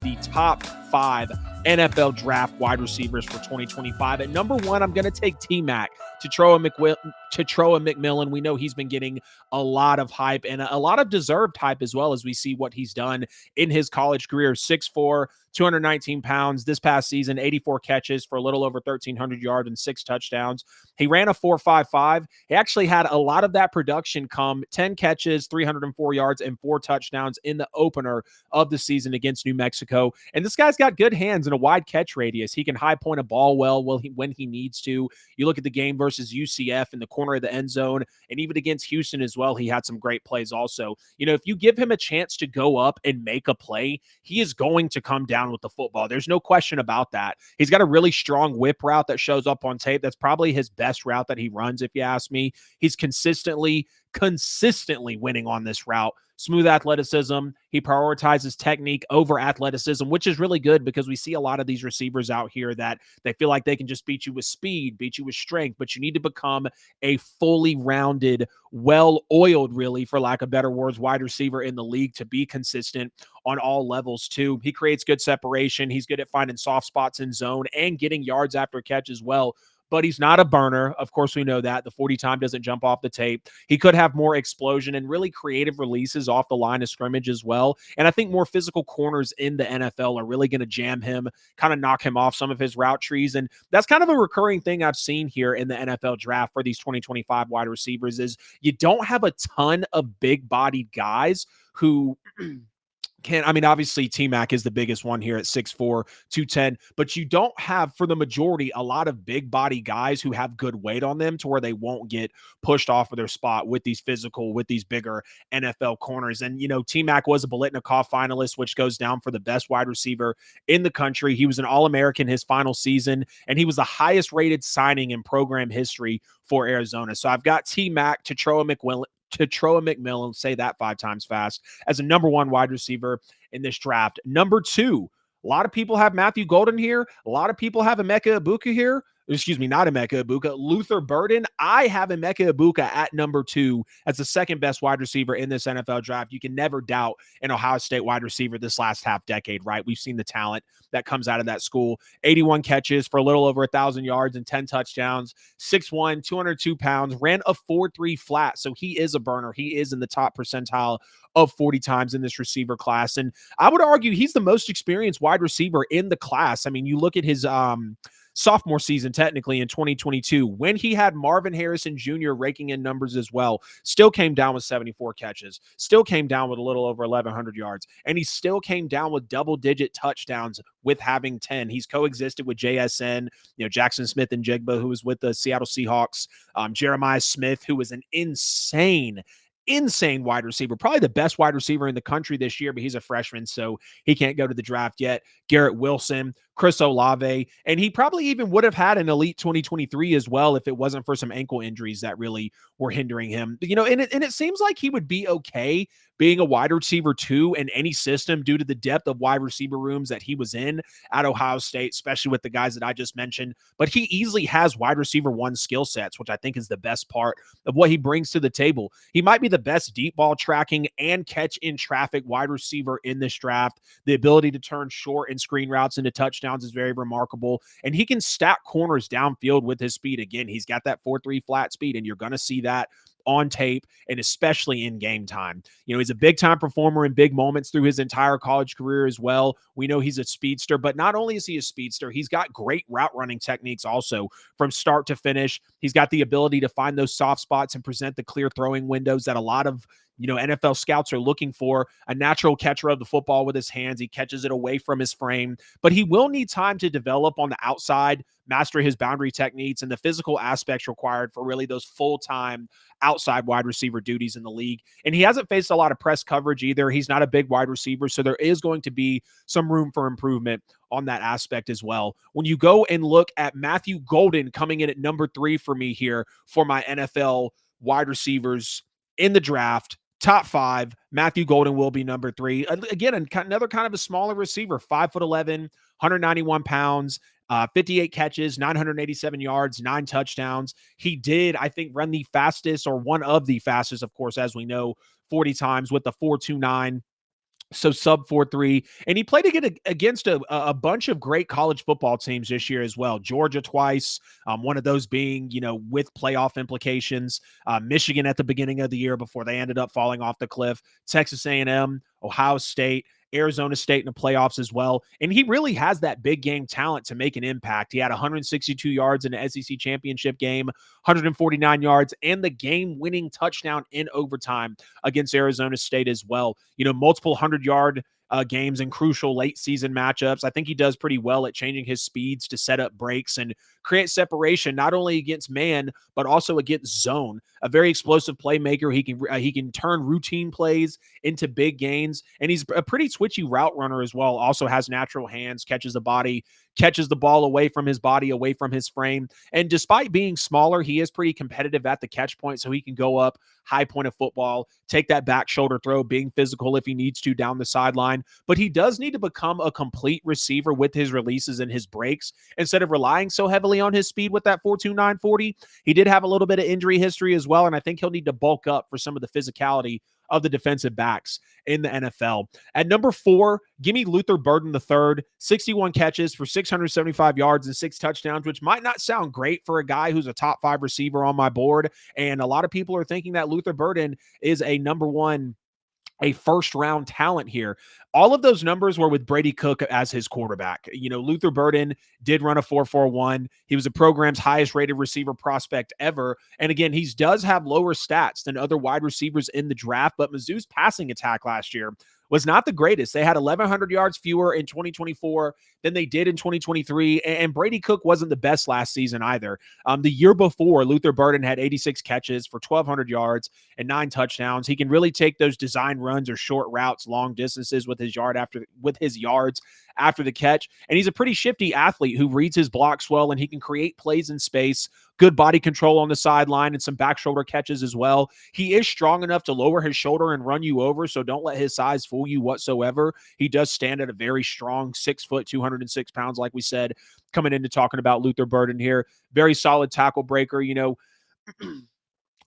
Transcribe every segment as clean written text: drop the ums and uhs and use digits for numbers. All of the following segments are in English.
the top 5 NFL draft wide receivers for 2025. At number 1, I'm going to take T-Mac, Tetairoa McMillan. We know he's been getting a lot of hype and a lot of deserved hype as well, as we see what he's done in his college career. 6'4", 219 pounds. This past season, 84 catches for a little over 1,300 yards and 6 touchdowns. He ran a 4.55. He actually had a lot of that production come 10 catches, 304 yards, and 4 touchdowns in the opener of the season against New Mexico. And this guy's got good hands and a wide catch radius. He can high point a ball well when he needs to. You look at the game versus UCF in the corner of the end zone, and even against Houston as well, he had some great plays also. If you give him a chance to go up and make a play, he is going to come down with the football. There's no question about that. He's got a really strong whip route that shows up on tape. That's probably his best route that he runs, if you ask me. He's consistently winning on this route. Smooth athleticism. He prioritizes technique over athleticism, which is really good because we see a lot of these receivers out here that they feel like they can just beat you with speed, beat you with strength, but you need to become a fully rounded, well-oiled, really, for lack of better words, wide receiver in the league to be consistent on all levels too. He creates good separation. He's good at finding soft spots in zone and getting yards after catch as well. But he's not a burner. Of course, we know that. The 40 time doesn't jump off the tape. He could have more explosion and really creative releases off the line of scrimmage as well. And I think more physical corners in the NFL are really going to jam him, kind of knock him off some of his route trees. And that's kind of a recurring thing I've seen here in the NFL draft for these 2025 wide receivers is you don't have a ton of big-bodied guys who obviously T-Mac is the biggest one here at 6'4", 210, but you don't have, for the majority, a lot of big body guys who have good weight on them to where they won't get pushed off of their spot with these bigger NFL corners. And, T-Mac was a Biletnikoff finalist, which goes down for the best wide receiver in the country. He was an All-American his final season, and he was the highest rated signing in program history for Arizona. So I've got T-Mac, Tetairoa McMillan, say that 5 times fast, as a number 1 wide receiver in this draft. Number 2, a lot of people have Matthew Golden here. A lot of people have Emeka Egbuka here. Excuse me, not Emeka Egbuka, Luther Burden. I have Emeka Egbuka at number 2 as the second best wide receiver in this NFL draft. You can never doubt an Ohio State wide receiver this last half decade, right? We've seen the talent that comes out of that school. 81 catches for a little over 1,000 yards and 10 touchdowns, 6'1", 202 pounds, ran a 4.3 flat. So he is a burner. He is in the top percentile of 40 times in this receiver class. And I would argue he's the most experienced wide receiver in the class. I mean, you look at his sophomore season, technically in 2022, when he had Marvin Harrison Jr. raking in numbers as well, still came down with 74 catches, still came down with a little over 1,100 yards, and he still came down with double-digit touchdowns with having 10. He's coexisted with JSN, Jackson Smith and Jigba, who was with the Seattle Seahawks, Jeremiah Smith, who was an insane wide receiver, probably the best wide receiver in the country this year, but he's a freshman, so he can't go to the draft yet. Garrett Wilson, Chris Olave, and he probably even would have had an elite 2023 as well if it wasn't for some ankle injuries that really were hindering him. And it seems like he would be okay being a wide receiver 2 in any system due to the depth of wide receiver rooms that he was in at Ohio State, especially with the guys that I just mentioned. But he easily has wide receiver 1 skill sets, which I think is the best part of what he brings to the table. He might be the best deep ball tracking and catch in traffic wide receiver in this draft. The ability to turn short and screen routes into touchdowns is very remarkable. And he can stack corners downfield with his speed. Again, he's got that 4.3 flat speed, and you're going to see that on tape and especially in game time. He's a big-time performer in big moments through his entire college career as well. We know he's a speedster, but not only is he a speedster, he's got great route running techniques also from start to finish. He's got the ability to find those soft spots and present the clear throwing windows that a lot of NFL scouts are looking for. A natural catcher of the football with his hands. He catches it away from his frame, but he will need time to develop on the outside, master his boundary techniques and the physical aspects required for really those full-time outside wide receiver duties in the league. And he hasn't faced a lot of press coverage either. He's not a big wide receiver, so there is going to be some room for improvement on that aspect as well. When you go and look at Matthew Golden coming in at number 3 for me here for my NFL wide receivers in the draft, top 5, Matthew Golden will be number 3. Again, another kind of a smaller receiver, 5'11", 191 pounds, 58 catches, 987 yards, 9 touchdowns. He did, I think, run the fastest, or one of the fastest, of course, as we know, 40 times with the 4.29 So sub 4.3, and he played against a bunch of great college football teams this year as well. Georgia twice, one of those being, with playoff implications. Michigan at the beginning of the year before they ended up falling off the cliff. Texas A&M, Ohio State, Arizona State in the playoffs as well. And he really has that big game talent to make an impact. He had 162 yards in the SEC championship game, 149 yards, and the game-winning touchdown in overtime against Arizona State as well. Multiple 100-yard games in crucial late season matchups. I think he does pretty well at changing his speeds to set up breaks and create separation, not only against man, but also against zone. A very explosive playmaker. He can turn routine plays into big gains, and he's a pretty twitchy route runner as well. Also has natural hands, catches the ball away from his body, away from his frame. And despite being smaller, he is pretty competitive at the catch point, so he can go up high point of football, take that back shoulder throw, being physical if he needs to down the sideline. But he does need to become a complete receiver with his releases and his breaks instead of relying so heavily on his speed with that 4.29 40. He did have a little bit of injury history as well, and I think he'll need to bulk up for some of the physicality of the defensive backs in the NFL. At number 4, give me Luther Burden III, 61 catches for 675 yards and 6 touchdowns, which might not sound great for a guy who's a top 5 receiver on my board. And a lot of people are thinking that Luther Burden is a first round talent here. All of those numbers were with Brady Cook as his quarterback. Luther Burden did run a 4.41. He was the program's highest rated receiver prospect ever. And again, he does have lower stats than other wide receivers in the draft, but Mizzou's passing attack last year was not the greatest. They had 1,100 yards fewer in 2024 than they did in 2023, and Brady Cook wasn't the best last season either. The year before, Luther Burden had 86 catches for 1,200 yards and 9 touchdowns. He can really take those design runs or short routes, long distances with his yards after the catch. And he's a pretty shifty athlete who reads his blocks well, and he can create plays in space. Good body control on the sideline and some back shoulder catches as well. He is strong enough to lower his shoulder and run you over, so don't let his size fool you whatsoever. He does stand at a very strong 6 foot, 206 pounds, like we said, coming into talking about Luther Burden here. Very solid tackle breaker.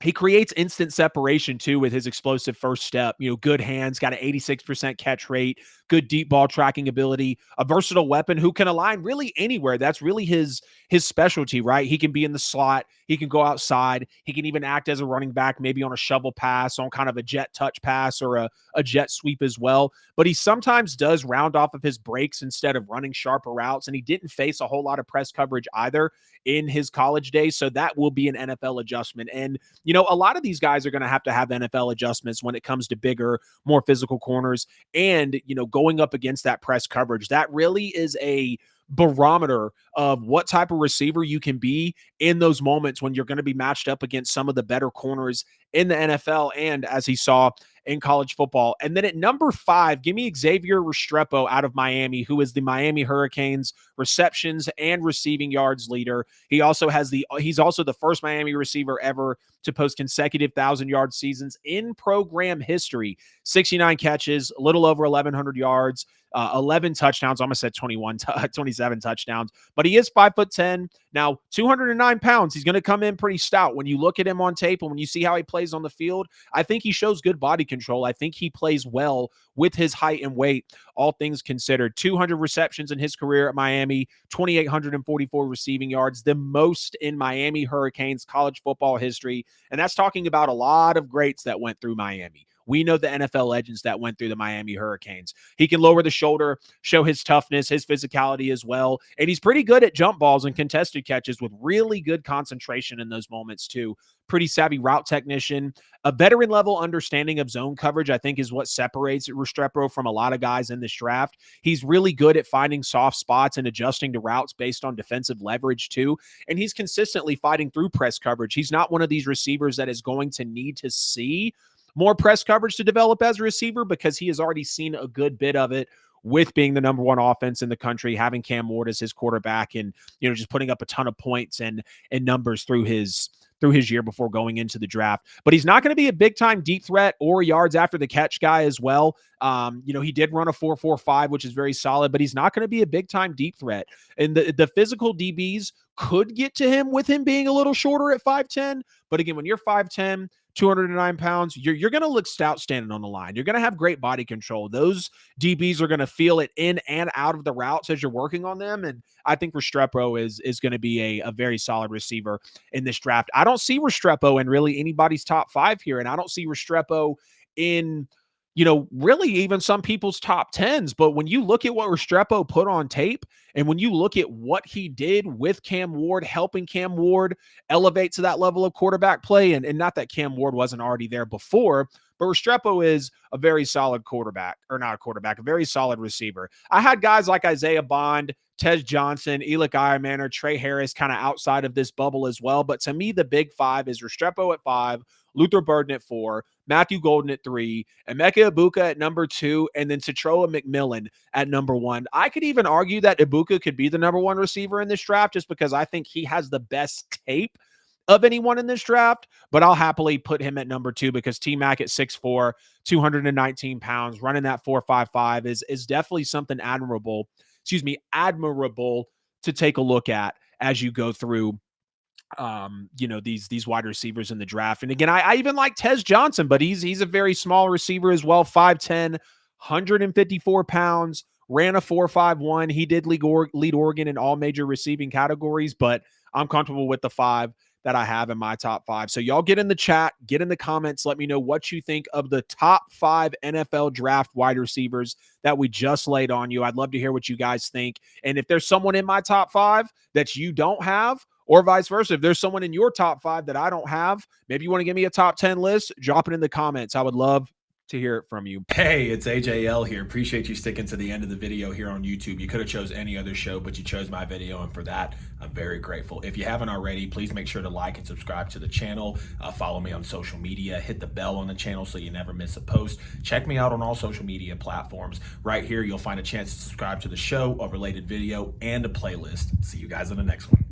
He creates instant separation too with his explosive first step. Good hands, got an 86% catch rate, good deep ball tracking ability, a versatile weapon who can align really anywhere. That's really his specialty, right? He can be in the slot, he can go outside, he can even act as a running back, maybe on a shovel pass, on kind of a jet touch pass or a jet sweep as well. But he sometimes does round off of his breaks instead of running sharper routes, and he didn't face a whole lot of press coverage either in his college days. So that will be an NFL adjustment. And a lot of these guys are going to have NFL adjustments when it comes to bigger, more physical corners and, going up against that press coverage. That really is a barometer of what type of receiver you can be in those moments when you're going to be matched up against some of the better corners in the NFL and, as he saw, in college football. And then at number 5, give me Xavier Restrepo out of Miami, who is the Miami Hurricanes receptions and receiving yards leader. He's also the first Miami receiver ever to post consecutive 1,000-yard seasons in program history. 69 catches, a little over 1,100 yards, 11 touchdowns. I almost said 27 touchdowns, but he is 5'10". Now, 209 pounds. He's going to come in pretty stout. When you look at him on tape and when you see how he plays on the field, I think he shows good body control. I think he plays well with his height and weight, all things considered. 200 receptions in his career at Miami, 2,844 receiving yards, the most in Miami Hurricanes college football history. And that's talking about a lot of greats that went through Miami. We know the NFL legends that went through the Miami Hurricanes. He can lower the shoulder, show his toughness, his physicality as well. And he's pretty good at jump balls and contested catches with really good concentration in those moments too. Pretty savvy route technician. A veteran level understanding of zone coverage, I think, is what separates Restrepo from a lot of guys in this draft. He's really good at finding soft spots and adjusting to routes based on defensive leverage too. And he's consistently fighting through press coverage. He's not one of these receivers that is going to need to see more press coverage to develop as a receiver because he has already seen a good bit of it with being the number 1 offense in the country, having Cam Ward as his quarterback and, just putting up a ton of points and numbers through his year before going into the draft. But he's not going to be a big time deep threat or yards after the catch guy as well. He did run a 4.45, which is very solid, but he's not going to be a big time deep threat. And the physical DBs could get to him with him being a little shorter at 5'10". But again, when you're 5'10", 209 pounds, you're going to look stout standing on the line. You're going to have great body control. Those DBs are going to feel it in and out of the routes as you're working on them. And I think Restrepo is going to be a very solid receiver in this draft. I don't see Restrepo in really anybody's top 5 here, and I don't see Restrepo in really even some people's top 10s. But when you look at what Restrepo put on tape, and when you look at what he did with Cam Ward, helping Cam Ward elevate to that level of quarterback play, and not that Cam Ward wasn't already there before, but Restrepo is a very solid quarterback, or not a quarterback, a very solid receiver. I had guys like Isaiah Bond, Tez Johnson, Elick Eiermanor, Trey Harris kind of outside of this bubble as well. But to me, the big 5 is Restrepo at 5, Luther Burden at 4, Matthew Golden at 3, Emeka Egbuka at number 2, and then Tetairoa McMillan at number 1. I could even argue that Egbuka could be the number 1 receiver in this draft just because I think he has the best tape of anyone in this draft, but I'll happily put him at number 2 because T-Mac at 6'4", 219 pounds, running that 4.55 is definitely something admirable to take a look at as you go through these wide receivers in the draft. And again, I even like Tez Johnson, but he's a very small receiver as well. 5'10", 154 pounds, ran a 4.51. He did lead Oregon in all major receiving categories, but I'm comfortable with the 5 that I have in my top 5. So y'all get in the chat, get in the comments, let me know what you think of the top 5 NFL draft wide receivers that we just laid on you. I'd love to hear what you guys think. And if there's someone in my top 5 that you don't have, or vice versa, if there's someone in your top 5 that I don't have, maybe you want to give me a top 10 list, drop it in the comments. I would love to hear it from you. Hey, it's AJL here. Appreciate you sticking to the end of the video here on YouTube. You could have chose any other show, but you chose my video, and for that, I'm very grateful. If you haven't already, please make sure to like and subscribe to the channel. Follow me on social media. Hit the bell on the channel so you never miss a post. Check me out on all social media platforms. Right here, you'll find a chance to subscribe to the show, a related video, and a playlist. See you guys in the next one.